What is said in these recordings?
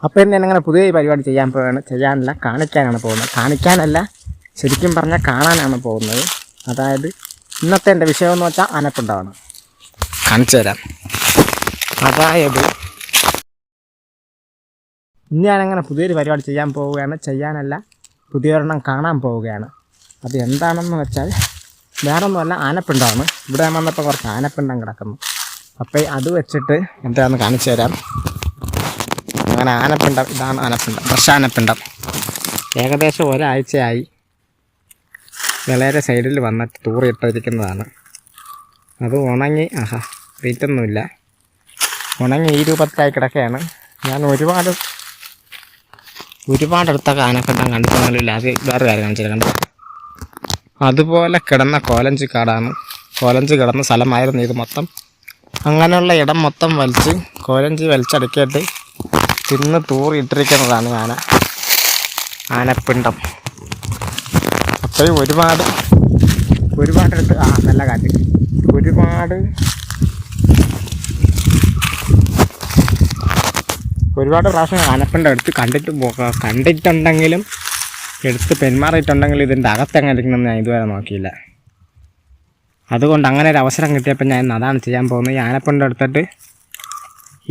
അപ്പോൾ ഇന്ന് ഞാനങ്ങനെ പുതിയ പരിപാടി ചെയ്യാനല്ല കാണിക്കാനാണ് പോകുന്നത്. കാണിക്കാനല്ല, ശരിക്കും പറഞ്ഞാൽ കാണാനാണ് പോകുന്നത്. അതായത് ഇന്നത്തെ എൻ്റെ വിഷയം എന്ന് വെച്ചാൽ ആനപ്പിണ്ടമാണ്. കാണിച്ചു തരാം. അതായത് ഇന്ന് ഞാനങ്ങനെ പുതിയൊരു പരിപാടി ചെയ്യാനല്ല പുതിയൊരെണ്ണം കാണാൻ പോവുകയാണ്. അത് എന്താണെന്ന് വെച്ചാൽ വേറൊന്നുമല്ല, ആനപ്പിണ്ടമാണ്. ഇവിടെ വന്നപ്പോൾ കുറച്ച് ആനപ്പിണ്ടം കിടക്കുന്നു. അപ്പോൾ അത് വെച്ചിട്ട് എന്താണെന്ന് കാണിച്ചു തരാം. അങ്ങനെ ആനപ്പിണ്ടം, ഇതാണ് ആനപ്പിണ്ടം, ഫ്രഷ് ആനപ്പിണ്ടം. ഏകദേശം ഒരാഴ്ചയായി വളരെ സൈഡിൽ വന്നിട്ട് തൂറിയിട്ടിരിക്കുന്നതാണ്. അത് ഉണങ്ങി, വെയിറ്റൊന്നുമില്ല, ഉണങ്ങി ഈ രൂപത്തിലായി കിടക്കുകയാണ്. ഞാൻ ഒരുപാടെടുത്തൊക്കെ ആനപ്പിണ്ടം കണ്ടിട്ടുണ്ടെങ്കിലില്ല. അത് വേറെ കാര്യം കാണിച്ചിട്ടുണ്ട്. അതുപോലെ കിടന്ന കോലഞ്ചി കാടാണ്. കോലഞ്ചി കിടന്ന സ്ഥലമായിരുന്നു ഇത് മൊത്തം. അങ്ങനെയുള്ള ഇടം മൊത്തം കോലഞ്ചി വലിച്ചടക്കിയിട്ട് തിന്ന് തൂറിയിട്ടിരിക്കുന്നതാണ് ആനപ്പിണ്ടം. അപ്പോഴും ഒരുപാടെടുത്ത് നല്ല കാറ്റ്, ഒരുപാട് പ്രാവശ്യം ആനപ്പിണ്ടം എടുത്ത് കണ്ടിട്ടുണ്ടെങ്കിലും എടുത്ത് പെന്മാറിയിട്ടുണ്ടെങ്കിലും ഇതിൻ്റെ അകത്തെങ്ങനെ ഇരിക്കണമെന്ന് ഞാൻ ഇതുവരെ നോക്കിയില്ല. അതുകൊണ്ട് അങ്ങനെ ഒരു അവസരം കിട്ടിയപ്പോൾ ഞാൻ അതാണ് ചെയ്യാൻ പോകുന്നത്. ഈ ആനപ്പിണ്ടം എടുത്തിട്ട്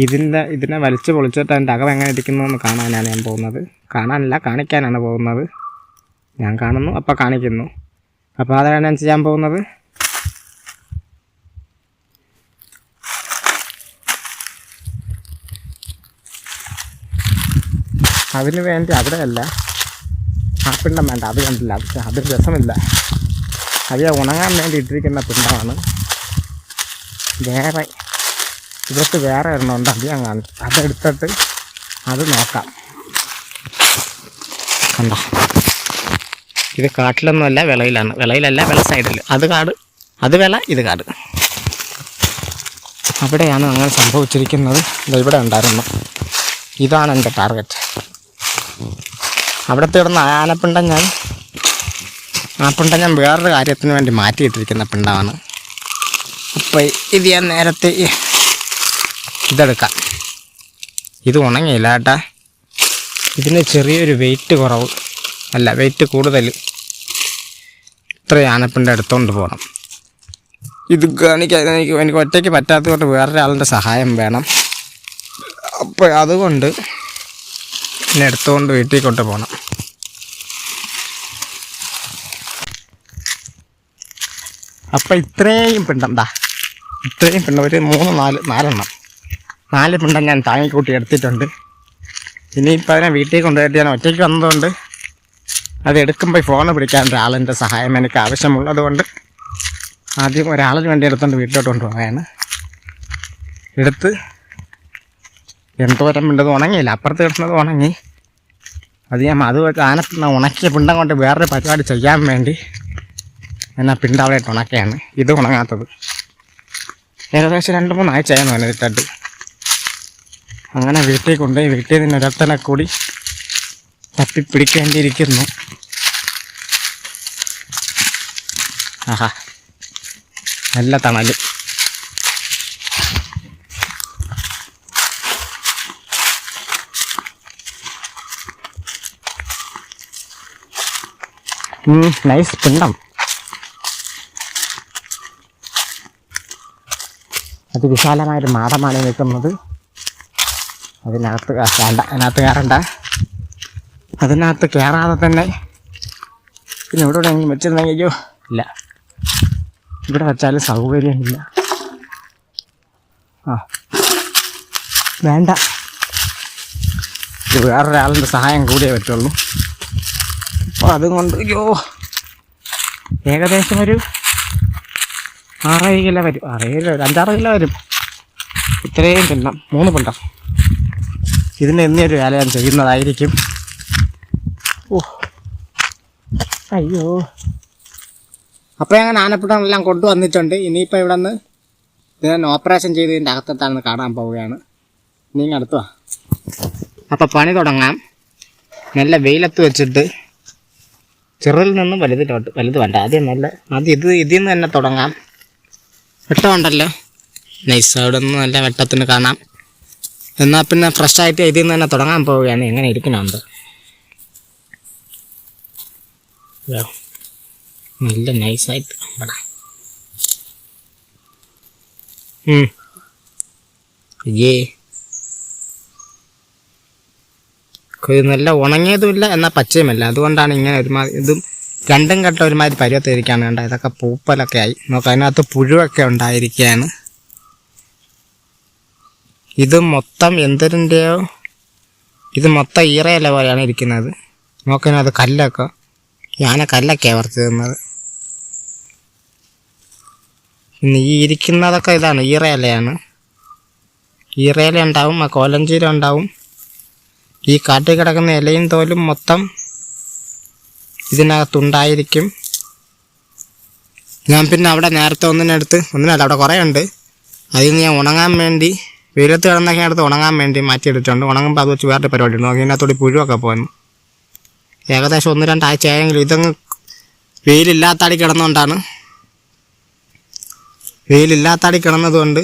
ഇതിനെ വലിച്ച് പൊളിച്ചിട്ട് അതിൻ്റെ അകം എങ്ങനെ ഇരിക്കുന്നു എന്ന് കാണാനാണ് ഞാൻ പോകുന്നത്. കാണാനല്ല, കാണിക്കാനാണ് പോകുന്നത്. ഞാൻ കാണുന്നു, അപ്പോൾ കാണിക്കുന്നു. അപ്പോൾ അതാണ് ഞാൻ ചെയ്യാൻ പോകുന്നത്. അതിന് വേണ്ടി അവിടെയല്ല, ആ പിണ്ടം വേണ്ട, അത് കണ്ടില്ല, അത് രസമില്ല. അത് ഉണങ്ങാൻ വേണ്ടി ഇട്ടിരിക്കുന്ന പിണ്ടമാണ്. വേറെ ഒരെണ്ണമുണ്ട്, അത് ഞാൻ കാണിച്ചു. അതെടുത്തിട്ട് അത് നോക്കാം. കണ്ടോ, ഇത് കാട്ടിലൊന്നുമല്ല, വിളയിലല്ല, വിള സൈഡിൽ. അത് കാട്, അത് വിള, ഇത് കാട്. അവിടെയാണ് അങ്ങനെ സംഭവിച്ചിരിക്കുന്നത്. ഇവിടെ ഉണ്ടായിരുന്നു. ഇതാണ് എൻ്റെ ടാർഗറ്റ്. അവിടുത്തെ ഇടുന്ന ആനപ്പിണ്ടം ഞാൻ വേറൊരു കാര്യത്തിന് വേണ്ടി മാറ്റിയിട്ടിരിക്കുന്ന പിണ്ടമാണ്. അപ്പോൾ ഇത് ഞാൻ നേരത്തെ ഇതെടുക്കാം. ഇത് ഉണങ്ങിയില്ല കേട്ടാ. ഇതിന് ചെറിയൊരു വെയിറ്റ് കൂടുതൽ. ഇത്രയും ആനപ്പിണ്ടം എടുത്തുകൊണ്ട് പോകണം. ഇത് കാണിക്കാൻ എനിക്ക് ഒറ്റയ്ക്ക് പറ്റാത്തതുകൊണ്ട് വേറൊരാളുടെ സഹായം വേണം. അപ്പോൾ അതുകൊണ്ട് എന്നെ എടുത്തുകൊണ്ട് വീട്ടിൽ കൊണ്ട് പോകണം. അപ്പം ഇത്രയും പിണ്ടം ഒരു 4 പിണ്ടം ഞാൻ താങ്ങിക്കൂട്ടി എടുത്തിട്ടുണ്ട്. ഇനിയിപ്പോൾ അതിനെ വീട്ടിൽ കൊണ്ടുപോയിട്ട് ഞാൻ ഒറ്റയ്ക്ക് വന്നതുകൊണ്ട് അത് എടുക്കുമ്പോൾ ഫോണ് പിടിക്കാൻ ഒരാളിൻ്റെ സഹായം എനിക്ക് ആവശ്യമുള്ളതുകൊണ്ട് ആദ്യം ഒരാളിന് വേണ്ടി എടുത്തുകൊണ്ട് വീട്ടിലോട്ട് കൊണ്ടുപോവുകയാണ്. എടുത്ത് എന്തോരം പിണ്ടത് ഉണങ്ങിയില്ല, അപ്പുറത്ത് കിടന്നത് ഉണങ്ങി. അത് ഞാൻ ആനപ്പിണ്ടം ഉണക്കിയ പിണ്ടം കൊണ്ട് വേറൊരു പരിപാടി ചെയ്യാൻ വേണ്ടി ഞാൻ ആ പിണ്ടം അവിടെ ഇട്ട് ഉണക്കുകയാണ്. ഇത് ഉണങ്ങാത്തത് ഏകദേശം 2-3 ആഴ്ചയായിരുന്നു അതിനിട്ടിട്ട്. അങ്ങനെ വീട്ടിൽ കൊണ്ടുപോയി വീട്ടിൽ നിന്ന് ഒരത്തനെ കൂടി തപ്പിപ്പിടിക്കേണ്ടിയിരിക്കുന്നു. നല്ല തണല്. നൈസ് പിണ്ടം. അതിവിശാലമായൊരു മാടമാണ് നിൽക്കുന്നത്. അതിനകത്ത് കയറണ്ട. അതിനകത്ത് കയറാതെ തന്നെ പിന്നെ ഇവിടെ എവിടെയെങ്കിലും വെച്ചിരുന്നെങ്കിൽ അയ്യോ ഇല്ല, ഇവിടെ വെച്ചാലും സൗകര്യമില്ല. വേണ്ട, ഇത് വേറൊരാളിൻ്റെ സഹായം കൂടിയേ പറ്റുള്ളൂ. അപ്പോൾ അതുകൊണ്ട് അയ്യോ ഏകദേശം ഒരു 6 കിലോ വരും, 5-6 കിലോ വരും. ഇത്രയും പിണ്ടം, 3 പിണ്ടം. ഇതിന് എന്നൊരു വേല ഞാൻ ചെയ്യുന്നതായിരിക്കും. അയ്യോ, അപ്പോൾ ഞാൻ ആനപ്പിണ്ടമെല്ലാം കൊണ്ടുവന്നിട്ടുണ്ട്. ഇനിയിപ്പോൾ ഇവിടെ നിന്ന് ഞാൻ ഓപ്പറേഷൻ ചെയ്ത് ഇതിൻ്റെ അകത്തെത്താണെന്ന് കാണാൻ പോവുകയാണ്. നിങ്ങൾ അടുത്തുവാ. അപ്പോൾ പണി തുടങ്ങാം. നല്ല വെയിലത്ത് വെച്ചിട്ട് ചെറുതിൽ നിന്നും വലുത് വേണ്ട, ആദ്യം ഇതിൽ നിന്ന് തന്നെ തുടങ്ങാം. വെട്ടമുണ്ടല്ലോ, നൈസ്. അവിടെ നിന്ന് നല്ല വെട്ടത്തിന് കാണാം. എന്നാൽ പിന്നെ ഫ്രഷായിട്ട് ഇതിൽ നിന്ന് തന്നെ തുടങ്ങാൻ പോവുകയാണ്. എങ്ങനെ ഇരിക്കണുണ്ട് നല്ല നൈസായിട്ട് ഇത് നല്ല ഉണങ്ങിയതുമില്ല എന്നാൽ പച്ചയുമല്ല. അതുകൊണ്ടാണ് ഇങ്ങനെ ഒരുമാതിരി ഇതും രണ്ടും കെട്ട ഒരുമാതിരി പരുവത്തിരിക്കുകയാണ്. കണ്ട ഇതൊക്കെ പൂപ്പലൊക്കെ ആയി നോക്കാം. അതിനകത്ത് പുഴുവൊക്കെ ഉണ്ടായിരിക്കുകയാണ്. ഇത് മൊത്തം എന്തിൻ്റെയോ ഇത് മൊത്തം ഈറയില പോലെയാണ് ഇരിക്കുന്നത്. നോക്കുന്നത് കല്ലൊക്കെ കല്ലൊക്കെയാണ് വറുത്ത് തന്നത്. പിന്നെ ഈ ഇരിക്കുന്നതൊക്കെ ഇതാണ് ഈറയിലയാണ്. ഈറയില ഉണ്ടാവും, ആ കോലഞ്ചീര ഉണ്ടാവും. ഈ കാട്ടിൽ കിടക്കുന്ന ഇലയും തോലും മൊത്തം ഇതിനകത്തുണ്ടായിരിക്കും. ഞാൻ പിന്നെ അവിടെ നേരത്തെ ഒന്നിനല്ല അവിടെ കുറേ ഉണ്ട്. അതിൽ നിന്ന് ഞാൻ ഉണങ്ങാൻ വേണ്ടി വെയിലത്ത് കിടന്നൊക്കെ അടുത്ത് ഉണങ്ങാൻ വേണ്ടി മാറ്റിയെടുത്തിട്ടുണ്ട്. ഉണങ്ങുമ്പോൾ അത് വെച്ച് വേറെ പരിപാടി ഉണ്ട്. നോക്കി ഇതിനകത്തോടെ പുഴുവൊക്കെ പോകുന്നു. ഏകദേശം 1-2 ആഴ്ച ആയെങ്കിലും ഇതങ്ങ് വെയിലില്ലാത്താടി കിടന്നുകൊണ്ടാണ്. വെയിലില്ലാത്താടി കിടന്നതുകൊണ്ട്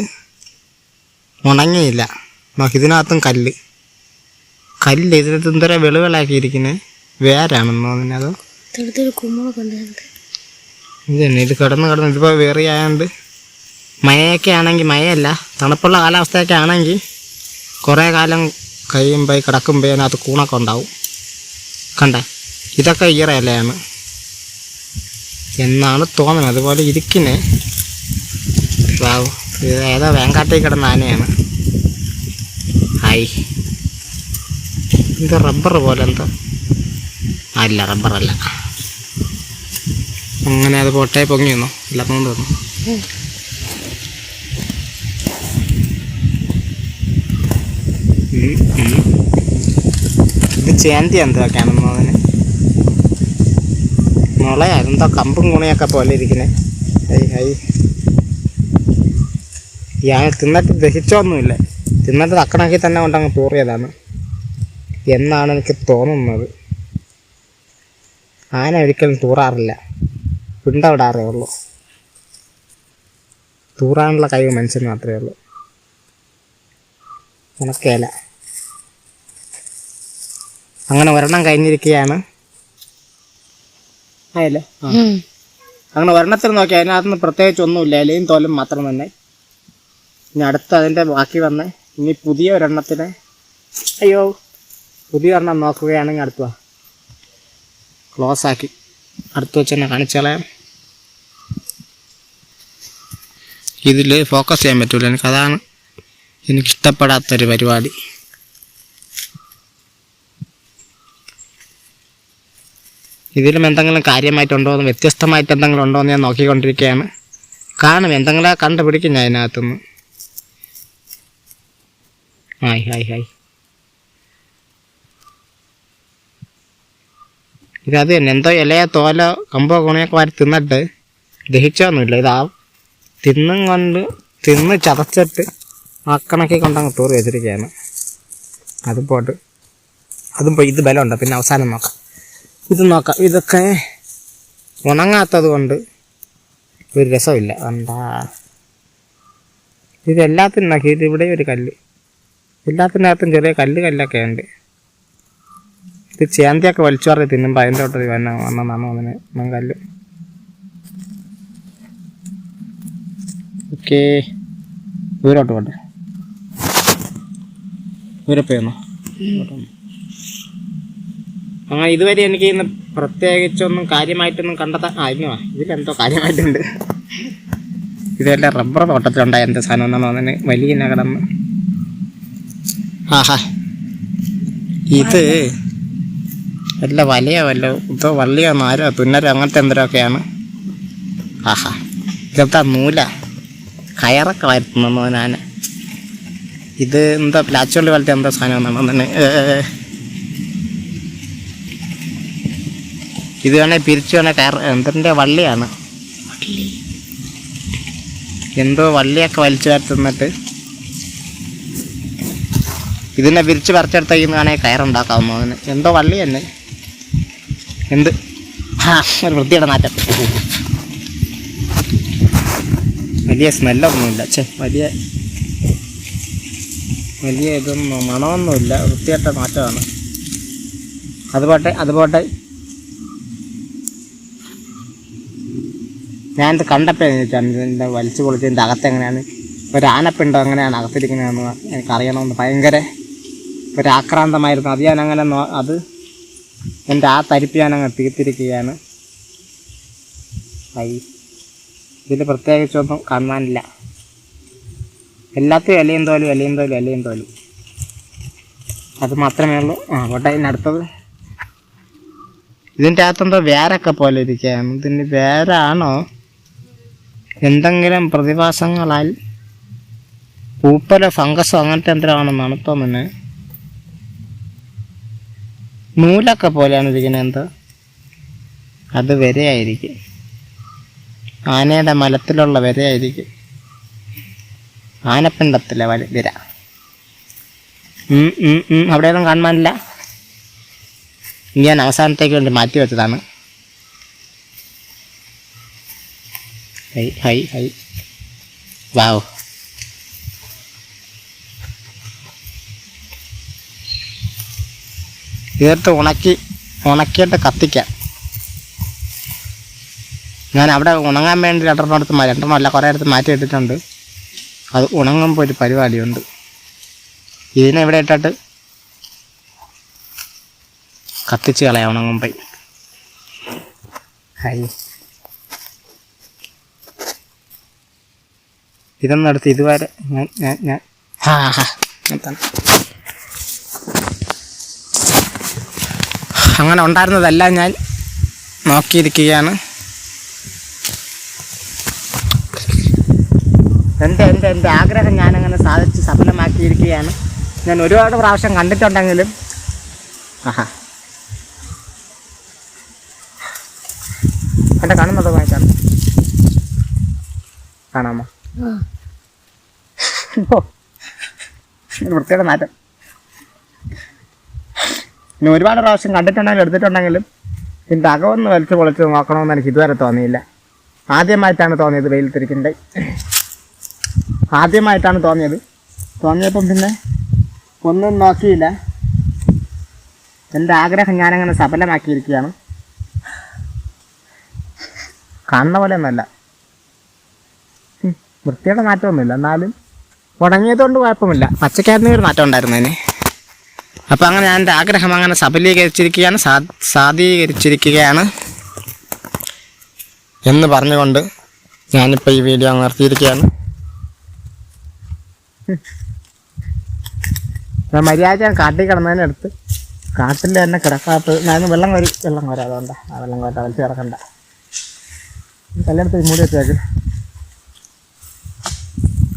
ഉണങ്ങിയില്ല. നോക്കി ഇതിനകത്തും കല്ല് ഇതിനകത്ത് എന്തോരം വെളുവിളാക്കിയിരിക്കുന്നത് വേരാണെന്നോ അതിനത് ഇത് തന്നെ. ഇത് കിടന്ന് ഇതിപ്പോൾ വേറെ ആയതുകൊണ്ട് മഴയൊക്കെ ആണെങ്കിൽ മഴയല്ല തണുപ്പുള്ള കാലാവസ്ഥയൊക്കെ ആണെങ്കിൽ കുറേ കാലം കഴിയുമ്പോൾ കിടക്കുമ്പോൾ അതിനകത്ത് കൂണൊക്കെ ഉണ്ടാവും. കണ്ടേ ഇതൊക്കെ ഈറയിലയാണ് എന്നാണ് തോന്നുന്നത്. അതുപോലെ ഇരിക്കുന്നേ വാവ് ഇത് ഏതോ വേങ്കാട്ടിൽ കിടന്ന ആനയാണ്. ഹായ് ഇത് റബ്ബർ പോലെ എന്തോ അല്ല റബ്ബറല്ല. അങ്ങനെ അത് പൊട്ടേ പൊങ്ങി വന്നോ ഇല്ലാത്തോണ്ട് വന്നു. ഇത് ചേന്തി എന്തൊക്കെയാണെന്നോ അതിന് മുളയാ എന്തോ കമ്പും കുണിയൊക്കെ പോലെ ഇരിക്കുന്നേ. ഞാൻ തിന്നിട്ട് ദഹിച്ചൊന്നുമില്ല. തിന്നിട്ട് തക്കണക്കി തന്നെ കൊണ്ടങ്ങ് തൂറിയതാണ് എന്നാണ് എനിക്ക് തോന്നുന്നത്. ആന ഒരിക്കലും തൂറാറില്ല, പിണ്ടവിടാറേ ഉള്ളൂ. തൂറാനുള്ള കഴിവ് മനുഷ്യന് മാത്രമേ ഉള്ളൂ. ഉണക്കേല അങ്ങനെ ഒരെണ്ണം കഴിഞ്ഞിരിക്കുകയാണ്. ആയല്ലേ അങ്ങനെ ഒരെണ്ണത്തിൽ നോക്കി അതിനകത്തുനിന്ന് പ്രത്യേകിച്ച് ഒന്നുമില്ല, ഇലയും തോലും മാത്രം തന്നെ. ഇനി അടുത്ത അതിൻ്റെ ബാക്കി വന്ന് ഇനി പുതിയ ഒരെണ്ണത്തിന് പുതിയ ഒരെണ്ണം നോക്കുകയാണെങ്കിൽ അടുത്ത ക്ലോസ് ആക്കി അടുത്ത് വെച്ച് തന്നെ കാണിച്ചു കളയാം. ഇതിൽ ഫോക്കസ് ചെയ്യാൻ പറ്റില്ല എനിക്കതാണ് എനിക്കിഷ്ടപ്പെടാത്തൊരു പരിപാടി. ഇതിലും എന്തെങ്കിലും കാര്യമായിട്ടുണ്ടോ എന്ന് വ്യത്യസ്തമായിട്ട് എന്തെങ്കിലും ഉണ്ടോ എന്ന് ഞാൻ നോക്കിക്കൊണ്ടിരിക്കുകയാണ്. കാണും എന്തെങ്കിലും കണ്ടുപിടിക്കും ഞാൻ അതിനകത്തുനിന്ന്. ഹായ് ഇതത് തന്നെ എന്തോ ഇലയോ തോലോ കമ്പോ കുണിയൊക്കെ വാരി തിന്നിട്ട് ദഹിച്ചൊന്നുമില്ല. ഇതാ തിന്ന് ചതച്ചിട്ട് ആക്കണക്കി കൊണ്ടങ്ങ് തൂറി വെച്ചിരിക്കുകയാണ്. അതും പോട്ട് ഇത് ബലമുണ്ട്. പിന്നെ അവസാനം നോക്കാം, ഇത് നോക്കാം. ഇതൊക്കെ ഉണങ്ങാത്തത് കൊണ്ട് ഒരു രസമില്ല. എന്താ ഇതെല്ലാത്തിനും നോക്കി ഇത് ഇവിടെ ഒരു കല്ല്, എല്ലാത്തിനകത്തും ചെറിയ കല്ലൊക്കെ ഉണ്ട്. ഇത് ചേന്തിയൊക്കെ വലിച്ചു പറഞ്ഞ് തിന്നുമ്പോൾ അതിൻ്റെ തൊട്ട് വന്നതാണ് അതിന് കല്ല്. ഓക്കേ ദൂരോട്ട് പോട്ടെ. ദൂരപ്പോയെന്നോ അങ്ങനെ ഇതുവരെ എനിക്ക് ഇന്ന് പ്രത്യേകിച്ചൊന്നും കാര്യമായിട്ടൊന്നും ഇതിലെന്തോ കാര്യമായിട്ടുണ്ട്. ഇതെല്ലാം റബ്ബർ തോട്ടത്തിലുണ്ടായ എന്ത് സാധനം എന്നാണ് അതിന് വലിയ കിടന്ന്. ഇത് വല്ല വലയോ ഇതോ വള്ളിയോ നാരോ തുന്നരോ അങ്ങനത്തെ എന്തെങ്കിലുമൊക്കെയാണ്. ഇതെന്താ നൂല കയറൊക്കെ വരുത്തുന്നു ഞാൻ. ഇത് എന്താ പ്ലാച്ചുള്ളി പോലത്തെ എന്താ സാധനം എന്നാണ് തന്നെ. ഇത് വേണേൽ പിരിച്ചു വേണേൽ കയർ എന്തിൻ്റെ വള്ളിയാണ്, എന്തോ വള്ളിയൊക്കെ വലിച്ചു വരുത്തുന്നിട്ട് ഇതിനെ വിരിച്ച് പറിച്ചെടുത്തേക്കുന്നതാണെങ്കിൽ കയറുണ്ടാക്കാവുന്നതിന്. എന്തോ വള്ളി തന്നെ ഒരു വൃത്തിയുടെ നാറ്റം. വലിയ സ്മെല്ലൊന്നുമില്ല. വലിയ വലിയ ഇതൊന്നും മണമൊന്നുമില്ല, വൃത്തിയായിട്ട മാറ്റമാണ്. അതുപോട്ടെ ഞാനിത് കണ്ടപ്പോൾ ഇതിൻ്റെ വലിച്ചു പൊളിച്ചതിൻ്റെ അകത്തെങ്ങനെയാണ് ഒരു ആനപ്പിണ്ടോ എങ്ങനെയാണ് അകത്തിരിക്കുന്നതെന്ന് എനിക്കറിയണമെന്ന് ഭയങ്കര ഒരു ആക്രാന്തമായിരുന്നു. അത് ഞാനങ്ങനെ അത് എൻ്റെ ആ തരിപ്പ് ഞാനങ്ങ് തീർത്തിരിക്കുകയാണ്. ഇതിൽ പ്രത്യേകിച്ചൊന്നും കാണാനില്ല. എല്ലാത്തിനും ഇലയും തോലും അത് മാത്രമേ ഉള്ളൂ. പോട്ടെ, ഇതിനടുത്തത് ഇതിൻ്റെ അകത്തെന്തോ വേരൊക്കെ പോലെ ഇരിക്കുകയാണ്. ഇതിന് വേരാണോ എന്തെങ്കിലും പ്രതിഭാസങ്ങളാൽ പൂപ്പലോ ഫംഗസോ അങ്ങനത്തെ എന്തെങ്കിലുമാണെന്നാണ് തോന്നുന്നത്. നൂലൊക്കെ പോലെയാണ് ഇരിക്കുന്നത്. എന്തോ അത് വരയായിരിക്കും, ആനയുടെ മലത്തിലുള്ള വരയായിരിക്കും, ആനപ്പിണ്ടത്തിലെ വിര. അവിടെയൊന്നും കാണാനില്ല. ഞാൻ അവസാനത്തേക്ക് വേണ്ടി മാറ്റി വെച്ചതാണ്. ഹൈ വാവ്. തീർത്ത് ഉണക്കിയിട്ട് കത്തിക്കാം. ഞാൻ അവിടെ ഉണങ്ങാൻ വേണ്ടി രണ്ടെണ്ണം കുറേ അടുത്ത് മാറ്റി ഇട്ടിട്ടുണ്ട്. അത് ഉണങ്ങുമ്പോൾ ഒരു പരിപാടിയുണ്ട്. ഇതിനെ ഇവിടെ ഇട്ടിട്ട് കത്തിച്ച് കളയാം ഉണങ്ങുമ്പോൾ. ഇതൊന്നും എടുത്ത് ഇതുവരെ ഞാൻ അങ്ങനെ ഉണ്ടായിരുന്നതെല്ലാം ഞാൻ നോക്കിയിരിക്കുകയാണ്. എൻ്റെ ആഗ്രഹം ഞാനങ്ങനെ സാധിച്ച് സഫലമാക്കിയിരിക്കുകയാണ്. ഞാൻ ഒരുപാട് പ്രാവശ്യം കണ്ടിട്ടുണ്ടെങ്കിലും എൻ്റെ കാണുന്നത് വായിക്കാണ്. കാണാമോ? വൃത്തിയുടെ മാറ്റം. ഇനി ഒരുപാട് പ്രാവശ്യം കണ്ടിട്ടുണ്ടെങ്കിലും എടുത്തിട്ടുണ്ടെങ്കിലും ഇതിൻ്റെ അകമൊന്ന് വലിച്ച് പൊളിച്ച് നോക്കണമെന്ന് എനിക്ക് ഇതുവരെ തോന്നിയില്ല. ആദ്യമായിട്ടാണ് തോന്നിയത് വെയിലത്തിരിക്കണ്ടേ. ആദ്യമായിട്ടാണ് തോന്നിയപ്പം പിന്നെ ഒന്നും നോക്കിയില്ല. എൻ്റെ ആഗ്രഹം ഞാനങ്ങനെ സഫലമാക്കിയിരിക്കുകയാണ്. കാണുന്ന പോലെ ഒന്നുമല്ല, വൃത്തിയുടെ മാറ്റമൊന്നുമില്ല. എന്നാലും ഉണങ്ങിയതുകൊണ്ട് കുഴപ്പമില്ല. പച്ചക്കാരന് ഒരു മാറ്റം ഉണ്ടായിരുന്നു അതിന്. അപ്പോൾ അങ്ങനെ ഞാൻ എൻ്റെ ആഗ്രഹം അങ്ങനെ സാധീകരിച്ചിരിക്കുകയാണ് എന്ന് പറഞ്ഞുകൊണ്ട് ഞാനിപ്പോൾ ഈ വീഡിയോ നിർത്തിയിരിക്കുകയാണ്. ഞാൻ മര്യാദ കാട്ടിൽ കിടന്നതിനടുത്ത് കാട്ടിൽ തന്നെ കിടക്കാത്ത ഞാൻ വെള്ളം കോരാ. അതുകൊണ്ടാ ആ വെള്ളം കോരാ വലിച്ച് കിടക്കണ്ട. കല്ലെടുത്ത് മൂടി വെച്ചേക്ക്.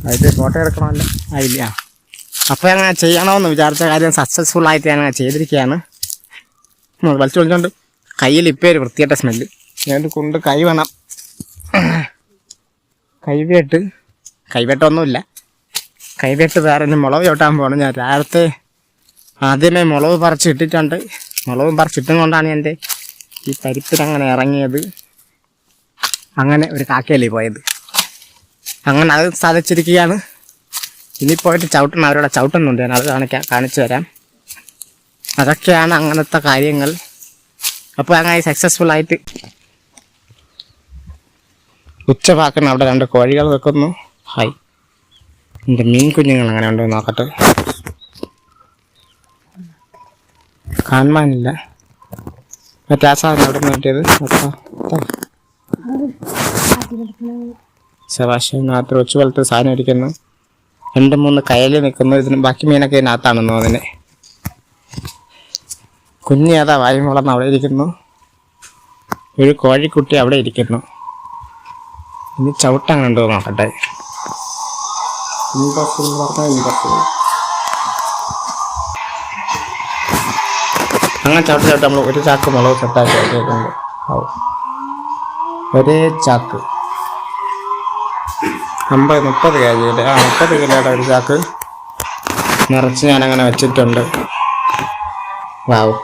അതിൽ ഫോട്ടോ എടുക്കണമല്ലോ. ആയില്ല. അപ്പോൾ അങ്ങനെ ചെയ്യണമെന്ന് വിചാരിച്ച കാര്യം സക്സസ്ഫുള്ളായിട്ട് ഞാൻ അങ്ങനെ ചെയ്തിരിക്കുകയാണ്. വലിച്ചു വിളിച്ചോണ്ട് കയ്യിൽ ഇപ്പോൾ ഒരു വൃത്തിയായിട്ട സ്മെല്ല്. ഞാൻ കൊണ്ട് കൈ വേണം. കൈവെട്ടൊന്നുമില്ല. കൈവെട്ട് വേറെ മുളക് ചോട്ടാൻ പോകണം. ഞാൻ രാവിലത്തെ ആദ്യമേ മുളക് പറിച്ചിട്ടിട്ടുണ്ട്. മുളകും പറിച്ചിട്ടും കൊണ്ടാണ് എൻ്റെ ഈ പരിപ്പിനങ്ങനെ ഇറങ്ങിയത്. അങ്ങനെ ഒരു കാക്കയല്ലേ പോയത്. അങ്ങനെ അത് സാധിച്ചിരിക്കുകയാണ്. ഇനി പോയിട്ട് ചവിട്ടണം. അവരോട് ചവിട്ടുന്നുണ്ട്. ഞാൻ അത് കാണിച്ചു തരാം. അതൊക്കെയാണ് അങ്ങനത്തെ കാര്യങ്ങൾ. അപ്പോൾ അങ്ങനെ സക്സസ്ഫുള്ളായിട്ട് ഉച്ചഭാക്കണം. അവിടെ 2 കോഴികൾ വെക്കുന്നു. ഹായ്, എൻ്റെ മീൻ കുഞ്ഞുങ്ങൾ അങ്ങനെ ഉണ്ടോ നോക്കട്ടെ. കാണാനില്ല. മറ്റേ ആ സാധനം അവിടെ നിന്ന് കിട്ടിയത്. ശവാശനകത്ത് ഒച്ചു പോലത്തെ സാധനം ഇരിക്കുന്നു. 2-3 കയൽ നിൽക്കുന്നു. ഇതിന് ബാക്കി മീനൊക്കെ ഇതിനകത്താണെന്നോ. അതിന് കുഞ്ഞി അതാ വായും വളർന്ന് അവിടെ ഇരിക്കുന്നു. ഒരു കോഴിക്കുട്ടി അവിടെ ഇരിക്കുന്നു. ഇനി ചവിട്ടം കണ്ടോ നോക്കട്ടെ. അങ്ങനെ ചവിട്ട് നമ്മൾ ഒരു ചാക്ക് മുളക് സെറ്റാക്കി വെച്ചിട്ടുണ്ട്. ഒരേ ചാക്ക് 50-30 kg 30 കിലോയുടെ ഒരു ചാക്ക് നിറച്ച് ഞാനങ്ങനെ വെച്ചിട്ടുണ്ട്. വാവ്,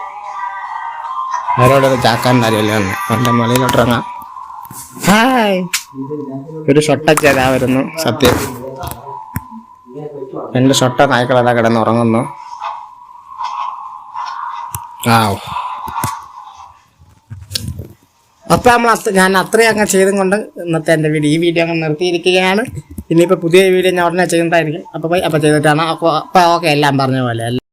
അവരോടൊരു ചാക്കാന്നറിയല്ലേ ഒന്ന് എൻ്റെ മുകളിലോട്ടിറങ്ങാം. ഹായ്, ഒരു ഷൊട്ടച്ചാ വരുന്നു. സത്യം എൻ്റെ ഷൊട്ട നായ്ക്കളെല്ലാം കിടന്ന് ഉറങ്ങുന്നു. അപ്പം ഞാൻ അത്രയും അങ്ങ് ചെയ്തും കൊണ്ട് ഇന്നത്തെ എൻ്റെ ഈ വീഡിയോ അങ്ങ് നിർത്തിയിരിക്കുകയാണ്. ഇനിയിപ്പോൾ പുതിയ വീഡിയോ ഞാൻ ഉടനെ ചെയ്യുന്നതായിരിക്കും. അപ്പോൾ ചെയ്തിട്ടാണ് അപ്പോൾ ഓക്കെ എല്ലാം പറഞ്ഞ പോലെ.